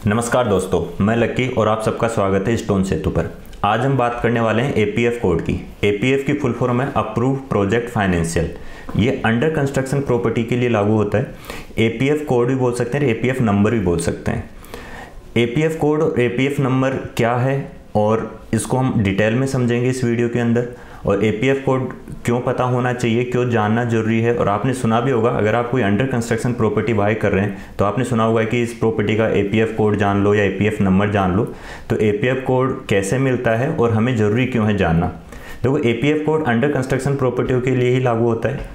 नमस्कार दोस्तों, मैं लक्की और आप सबका स्वागत है स्टोन सेतु पर। आज हम बात करने वाले हैं एपीएफ कोड की। एपीएफ की फुल फॉर्म है अप्रूव्ड प्रोजेक्ट फाइनेंशियल। ये अंडर कंस्ट्रक्शन प्रॉपर्टी के लिए लागू होता है। एपीएफ कोड भी बोल सकते हैं, एपीएफ नंबर भी बोल सकते हैं। एपीएफ कोड और एपीएफ नंबर क्या है और इसको हम डिटेल में समझेंगे इस वीडियो के अंदर। और एपीएफ कोड क्यों पता होना चाहिए, क्यों जानना जरूरी है। और आपने सुना भी होगा, अगर आप कोई अंडर कंस्ट्रक्शन प्रॉपर्टी बाय कर रहे हैं तो आपने सुना होगा कि इस प्रॉपर्टी का एपीएफ कोड जान लो या एपीएफ नंबर जान लो। तो एपीएफ कोड कैसे मिलता है और हमें ज़रूरी क्यों है जानना। देखो, एपीएफ कोड अंडर कंस्ट्रक्शन प्रॉपर्टियों के लिए ही लागू होता है।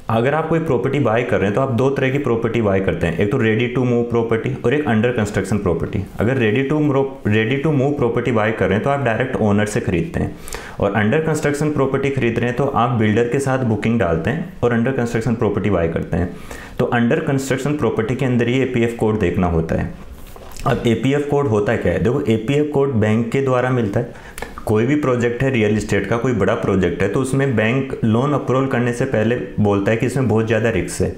अगर आप कोई प्रॉपर्टी बाय कर रहे हैं तो आप दो तरह की प्रॉपर्टी बाय करते हैं, एक तो रेडी टू मूव प्रॉपर्टी और एक अंडर कंस्ट्रक्शन प्रॉपर्टी। अगर ready to move property buy कर रहे हैं तो आप डायरेक्ट ओनर से खरीदते हैं, और अंडर कंस्ट्रक्शन प्रॉपर्टी खरीद रहे हैं तो आप बिल्डर के साथ बुकिंग डालते हैं और अंडर कंस्ट्रक्शन प्रॉपर्टी बाय करते हैं। तो अंडर कंस्ट्रक्शन प्रॉपर्टी के अंदर ही एपीएफ कोड देखना होता है। अब एपीएफ कोड होता क्या है? देखो, एपीएफ कोड बैंक के द्वारा मिलता है। कोई भी प्रोजेक्ट है रियल इस्टेट का, कोई बड़ा प्रोजेक्ट है तो उसमें बैंक लोन अप्रूवल करने से पहले बोलता है कि इसमें बहुत ज़्यादा रिस्क है।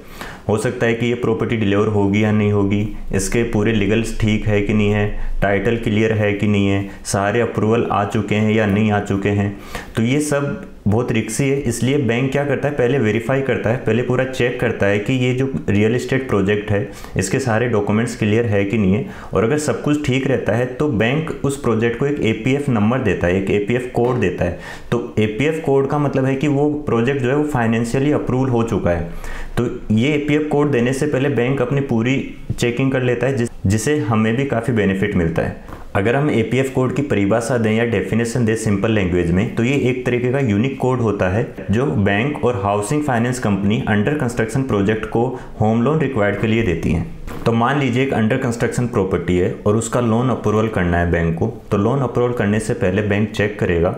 हो सकता है कि ये प्रॉपर्टी डिलीवर होगी या नहीं होगी, इसके पूरे लीगल्स ठीक है कि नहीं है, टाइटल क्लियर है कि नहीं है, सारे अप्रूवल आ चुके हैं या नहीं आ चुके हैं। तो ये सब बहुत रिस्की है, इसलिए बैंक क्या करता है, पहले वेरीफाई करता है, पहले पूरा चेक करता है कि ये जो रियल इस्टेट प्रोजेक्ट है इसके सारे डॉक्यूमेंट्स क्लियर है कि नहीं है। और अगर सब कुछ ठीक रहता है तो बैंक उस प्रोजेक्ट को एक एपीएफ नंबर देता है, एक एपीएफ कोड देता है। तो एपीएफ कोड का मतलब है कि वो प्रोजेक्ट जो है वो फाइनेंशियली अप्रूवल हो चुका है। तो ये एपीएफ कोड देने से पहले बैंक अपनी पूरी चेकिंग कर लेता है, जिसे हमें भी काफ़ी बेनिफिट मिलता है। अगर हम एपीएफ कोड की परिभाषा दें या डेफिनेशन दें सिंपल लैंग्वेज में, तो ये एक तरीके का यूनिक कोड होता है जो बैंक और housing finance company under construction project को होम लोन रिक्वायर्ड के लिए देती हैं। तो मान लीजिए एक अंडर कंस्ट्रक्शन प्रॉपर्टी है और उसका लोन अप्रूवल करना है बैंक को। तो लोन अप्रूवल करने से पहले बैंक चेक करेगा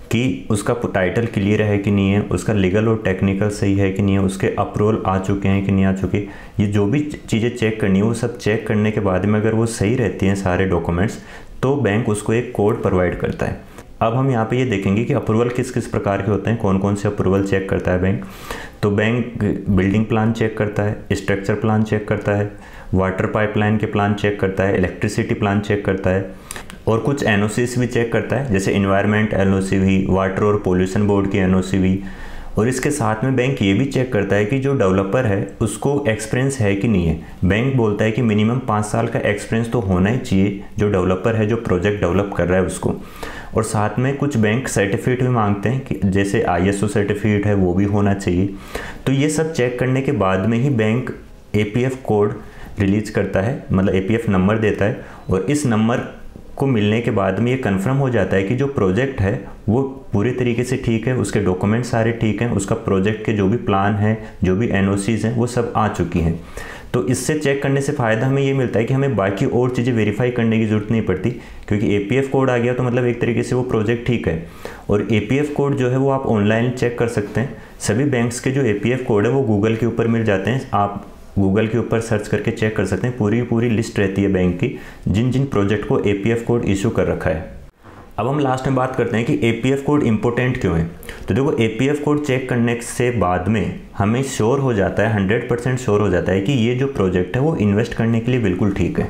कि उसका टाइटल क्लियर है कि नहीं है, उसका लीगल और टेक्निकल सही है कि नहीं है, उसके अप्रूवल आ चुके हैं कि नहीं आ चुके। ये जो भी चीज़ें चेक करनी है वो सब चेक करने के बाद में अगर वो सही रहती हैं सारे डॉक्यूमेंट्स, तो बैंक उसको एक कोड प्रोवाइड करता है। अब हम यहाँ पे ये देखेंगे कि अप्रूवल किस किस प्रकार के होते हैं, कौन कौन से अप्रूवल चेक करता है बैंक। तो बैंक बिल्डिंग प्लान चेक करता है, स्ट्रक्चर प्लान चेक करता है, वाटर पाइपलाइन के प्लान चेक करता है, इलेक्ट्रिसिटी प्लान चेक करता है, और कुछ एनओसीज भी चेक करता है, जैसे इन्वायरमेंट एनओसी हुई, वाटर और पोल्यूशन बोर्ड की एनओसी हुई। और इसके साथ में बैंक ये भी चेक करता है कि जो डेवलपर है उसको एक्सपीरियंस है कि नहीं है। बैंक बोलता है कि मिनिमम 5 साल का एक्सपीरियंस तो होना ही चाहिए जो डेवलपर है, जो प्रोजेक्ट डेवलप कर रहा है उसको। और साथ में कुछ बैंक सर्टिफिकेट भी मांगते हैं कि जैसे आईएसओ सर्टिफिकेट है, वो भी होना चाहिए। तो ये सब चेक करने के बाद में ही बैंक एपीएफ कोड रिलीज करता है, मतलब एपीएफ नंबर देता है। और इस नंबर को मिलने के बाद में ये कंफर्म हो जाता है कि जो प्रोजेक्ट है वो पूरे तरीके से ठीक है, उसके डॉक्यूमेंट सारे ठीक हैं, उसका प्रोजेक्ट के जो भी प्लान है, जो भी एनओसीज हैं, वो सब आ चुकी हैं। तो इससे चेक करने से फ़ायदा हमें ये मिलता है कि हमें बाकी और चीज़ें वेरीफाई करने की ज़रूरत नहीं पड़ती, क्योंकि एपीएफ कोड आ गया तो मतलब एक तरीके से वो प्रोजेक्ट ठीक है। और एपीएफ कोड जो है वो आप ऑनलाइन चेक कर सकते हैं। सभी बैंक्स के जो एपीएफ कोड है वो गूगल के ऊपर मिल जाते हैं, आप गूगल के ऊपर सर्च करके चेक कर सकते हैं। पूरी लिस्ट रहती है बैंक की जिन जिन प्रोजेक्ट को एपीएफ कोड इशू कर रखा है। अब हम लास्ट में बात करते हैं कि एपीएफ कोड इंपॉर्टेंट क्यों है। तो देखो, एपीएफ कोड चेक करने से बाद में हमें श्योर हो जाता है, 100% श्योर हो जाता है कि ये जो प्रोजेक्ट है वो इन्वेस्ट करने के लिए बिल्कुल ठीक है।